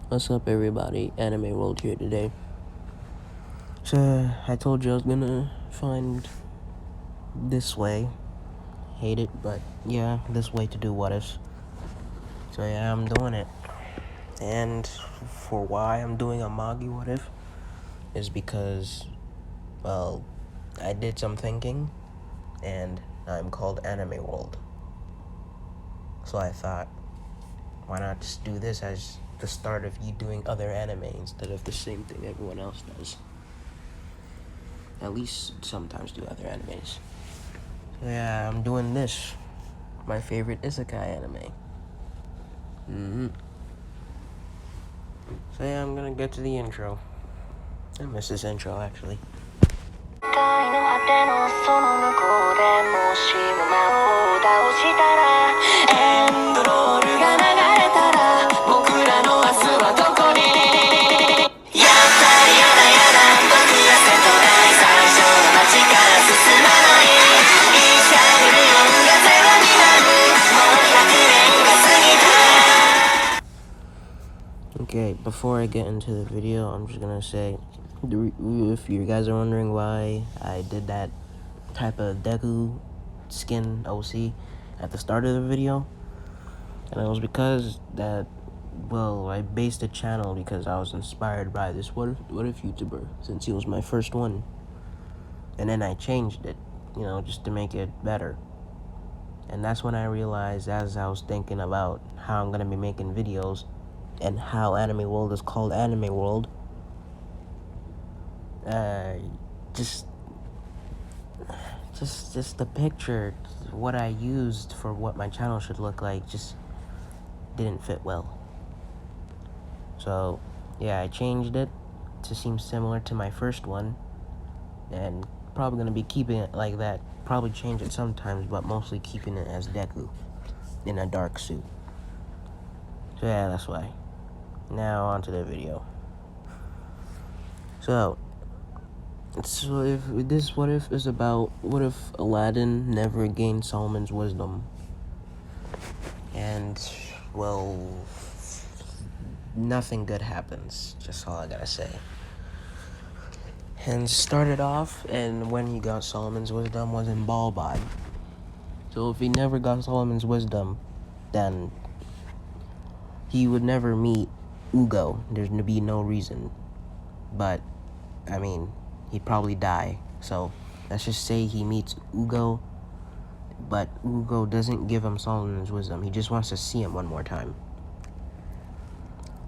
What's up, everybody? Anime World here today. So, I told you I was gonna find this way. Hate it, but yeah, this way to do what ifs. So yeah, I'm doing it. And for why I'm doing a magi what if is because, well, I did some thinking, and I'm called Anime World. So I thought, why not just do this as the start of you doing other anime instead of the same thing everyone else does. At least sometimes do other animes. So yeah, I'm doing this. My favorite isekai anime. So yeah, I'm gonna get to the intro. I miss this intro, actually. Okay, before I get into the video, I'm just gonna say, if you guys are wondering why I did that type of Deku skin OC at the start of the video, and it was because that, well, I based the channel because I was inspired by this what if YouTuber, since he was my first one, and then I changed it, just to make it better. And that's when I realized, as I was thinking about how I'm gonna be making videos and how Anime World is called Anime World, just the picture, what I used for what my channel should look like, just didn't fit well. So yeah, I changed it to seem similar to my first one, and probably gonna be keeping it like that. Probably change it sometimes, but mostly keeping it as Deku in a dark suit. So yeah, that's why. Now on to the video. So if this what if is about what if Aladdin never gained Solomon's wisdom, and well, nothing good happens. Just all I gotta say. And started off, and when he got Solomon's wisdom was in Balbad. So if he never got Solomon's wisdom, then he would never meet Ugo. There's gonna be no reason. But I mean, he'd probably die. So let's just say he meets Ugo, but Ugo doesn't give him Solomon's wisdom. He just wants to see him one more time,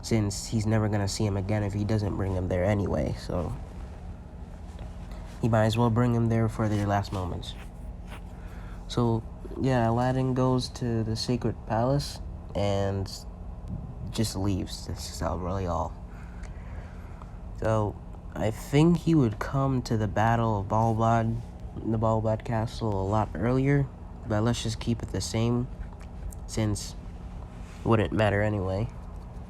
since he's never gonna see him again if he doesn't bring him there anyway. So he might as well bring him there for their last moments. So yeah, Aladdin goes to the sacred palace and just leaves. That's really all. So I think he would come to the battle of Balbad, the Balbad castle, a lot earlier, but let's just keep it the same, since it wouldn't matter anyway,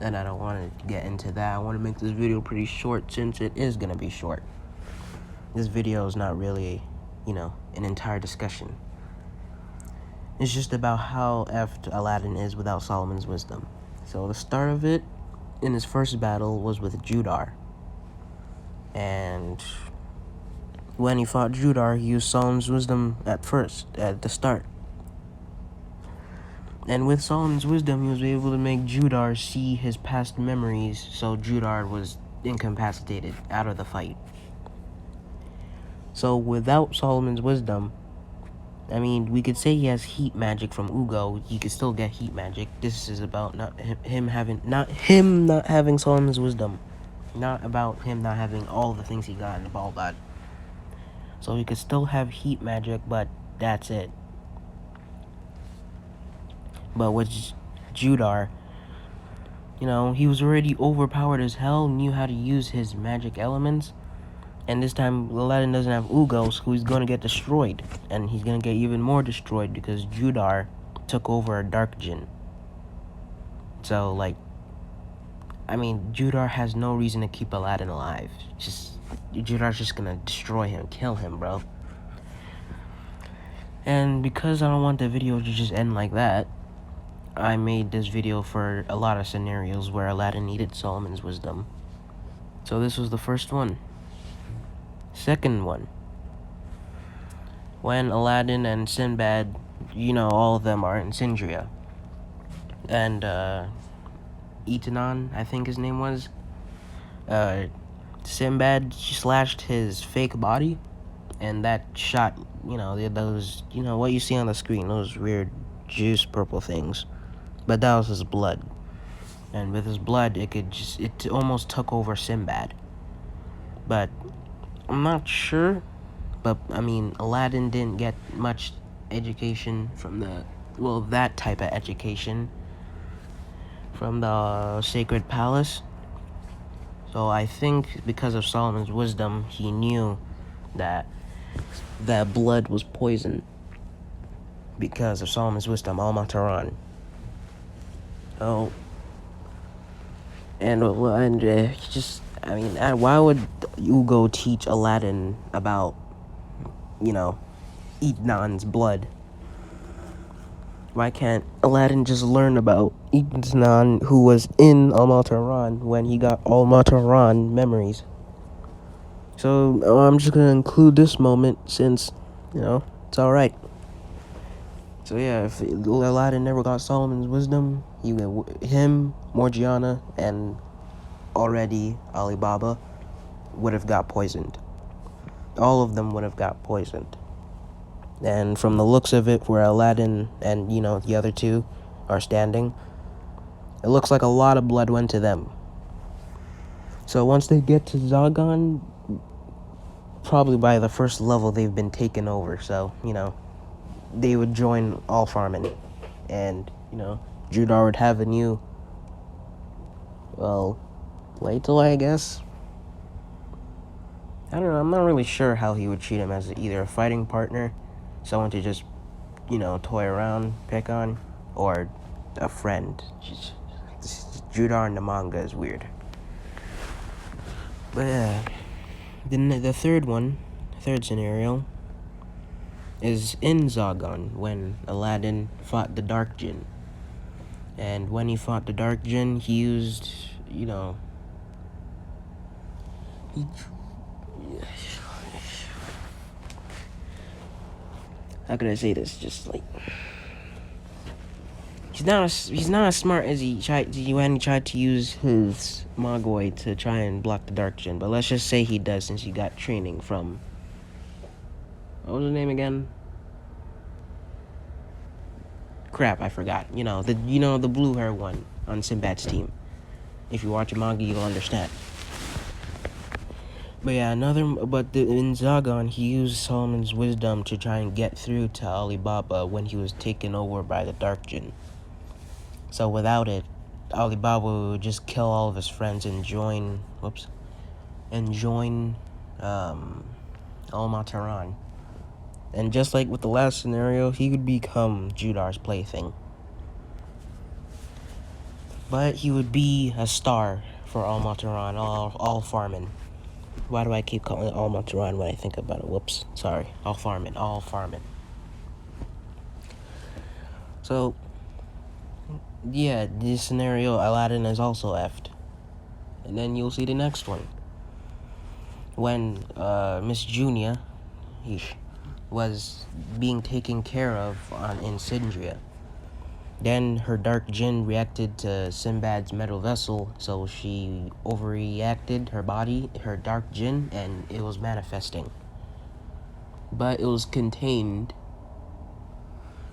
and I don't want to get into that. I want to make this video pretty short, since it is going to be short. This video is not really, an entire discussion. It's just about how effed Aladdin is without Solomon's wisdom. So the start of it, in his first battle, was with Judar. And when he fought Judar, he used Solomon's wisdom at the start. And with Solomon's wisdom, he was able to make Judar see his past memories, so Judar was incapacitated out of the fight. So without Solomon's wisdom, I mean, we could say he has heat magic from Ugo. He could still get heat magic. This is about not having Solomon's wisdom. Not about him not having all the things he got in the Balbad. So he could still have heat magic, but that's it. But with Judar, he was already overpowered as hell, knew how to use his magic elements. And this time, Aladdin doesn't have Ugo, so he's gonna get destroyed. And he's gonna get even more destroyed because Judar took over a dark djinn. So, Judar has no reason to keep Aladdin alive. Judar's just gonna destroy him, kill him, bro. And because I don't want the video to just end like that, I made this video for a lot of scenarios where Aladdin needed Solomon's wisdom. So this was the first one. Second one. When Aladdin and Sinbad, all of them are in Sindria. And, Etanon, I think his name was, Sinbad slashed his fake body, and that shot, those, what you see on the screen, those weird juice purple things. But that was his blood. And with his blood, it almost took over Sinbad. But I'm not sure. But, Aladdin didn't get much education from that type of education from the Sacred Palace. So I think because of Solomon's wisdom, he knew that blood was poison. Because of Solomon's wisdom, Al-Mataran. Oh. Why would you go teach Aladdin about, Etnan's blood? Why can't Aladdin just learn about Etnan, who was in Al-Mataran, when he got Al-Mataran memories? So, I'm just gonna include this moment since, it's alright. So yeah, if Aladdin never got Solomon's wisdom, him, Morgiana, and already Alibaba would have got poisoned. All of them would have got poisoned. And from the looks of it, where Aladdin and, the other two are standing, it looks like a lot of blood went to them. So once they get to Zagan, probably by the first level they've been taken over. So, they would join All Farman. And, Judar would have a new, Laytel, I guess. I don't know, I'm not really sure how he would treat him, as either a fighting partner, someone to just, toy around, pick on, or a friend. Judar in the manga is weird. But yeah, the third scenario, is in Zagan, when Aladdin fought the Dark Jinn. And when he fought the Dark Jinn, he used, how could I say this? Just like, he's not as smart as he tried to use his Mogwai to try and block the Dark Jinn. But let's just say he does, since he got training from, what was his name again? Crap, I forgot. The blue hair one on Sinbad's team. If you watch a manga, you'll understand. But yeah, in Zagan, he used Solomon's wisdom to try and get through to Alibaba when he was taken over by the Dark Jinn. So without it, Alibaba would just kill all of his friends and join Al-Mataran. And just like with the last scenario, he would become Judar's plaything. But he would be a star for Al-Mataran, all Farman. Why do I keep calling it Al-Mataran when I think about it? Sorry. All Farman. So, yeah, this scenario, Aladdin is also effed. And then you'll see the next one. When Miss Junia was being taken care of in Sindria. Then her Dark Jinn reacted to Sinbad's metal vessel, so she overreacted her Dark Jinn, and it was manifesting. But it was contained.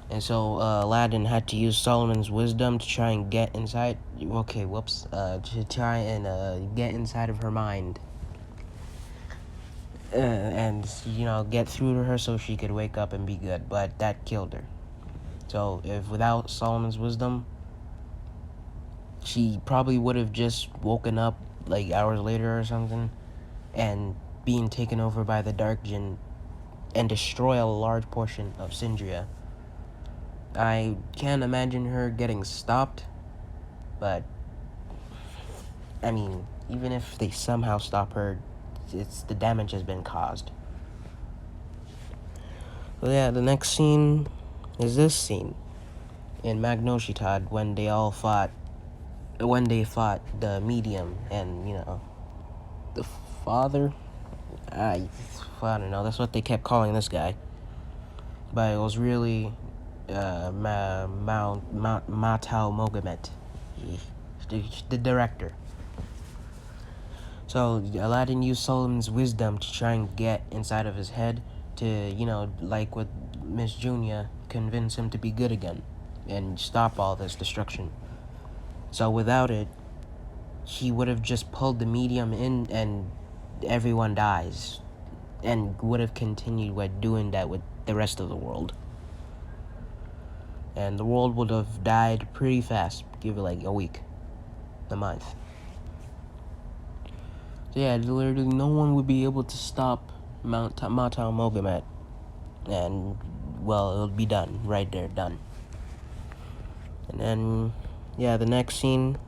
And so Aladdin had to use Solomon's wisdom to try and get inside. To try and get inside of her mind. And get through to her so she could wake up and be good. But that killed her. So if without Solomon's wisdom, she probably would have just woken up like hours later or something, and being taken over by the Dark Jinn and destroy a large portion of Sindria. I can't imagine her getting stopped, but even if they somehow stop her, the damage has been caused. So yeah, the next scene is this scene. in Magnoshitad when they fought the medium and, the father. I don't know. That's what they kept calling this guy, but it was really Matao Mogamet, the director. So Aladdin used Solomon's wisdom to try and get inside of his head to, like with Miss Junia, convince him to be good again and stop all this destruction. So without it, he would have just pulled the medium in and everyone dies, and would have continued with doing that with the rest of the world. And the world would have died pretty fast. Give it like a week, a month. So yeah, literally no one would be able to stop Matao Mogamet. And, well, it'll be done. Right there, done. And then, yeah, the next scene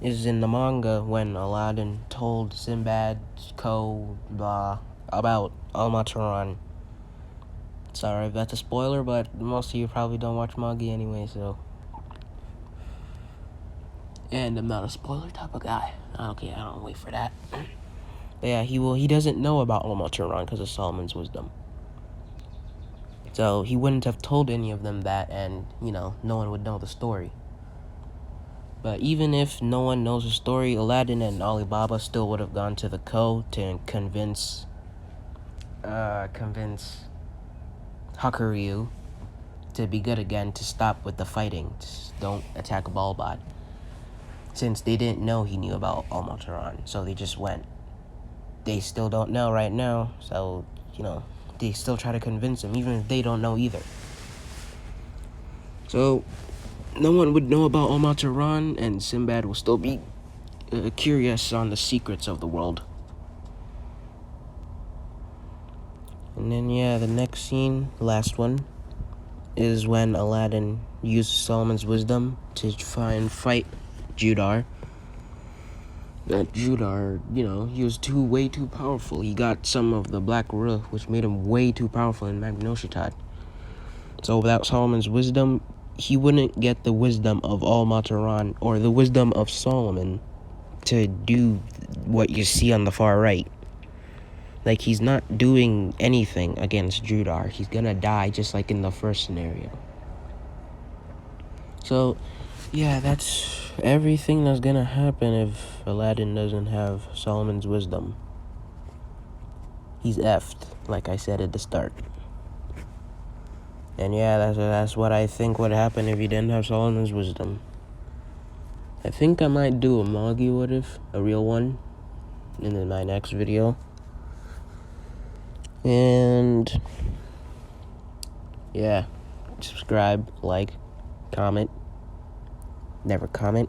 is in the manga when Aladdin told Sinbad, about Almataran. Sorry if that's a spoiler, but most of you probably don't watch manga anyway, so. And I'm not a spoiler type of guy. Okay, I don't wait for that. But yeah, he doesn't know about Almataran because of Solomon's wisdom. So he wouldn't have told any of them that, and, no one would know the story. But even if no one knows the story, Aladdin and Alibaba still would have gone to the Ko to convince Hakuryu to be good again, to stop with the fighting. Just don't attack Balbad. Since they didn't know he knew about Almataran, so they just went. They still don't know right now, so, they still try to convince him, even if they don't know either. So, no one would know about Almataran, and Sinbad will still be curious on the secrets of the world. And then, yeah, the next scene, last one, is when Aladdin used Solomon's wisdom to try and fight Judar. That Judar, he was way too powerful. He got some of the Black Ruh, which made him way too powerful in Magnoshitad. So without Solomon's wisdom, he wouldn't get the wisdom of Almataran or the wisdom of Solomon to do what you see on the far right. Like, he's not doing anything against Judar. He's gonna die just like in the first scenario. So, yeah, that's everything that's gonna happen if Aladdin doesn't have Solomon's wisdom. He's effed, like I said at the start. And yeah, that's what I think would happen if he didn't have Solomon's wisdom. I think I might do a magi what if, a real one, in my next video. And yeah, subscribe, like, comment. Never comment.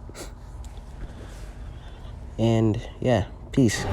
And yeah, peace.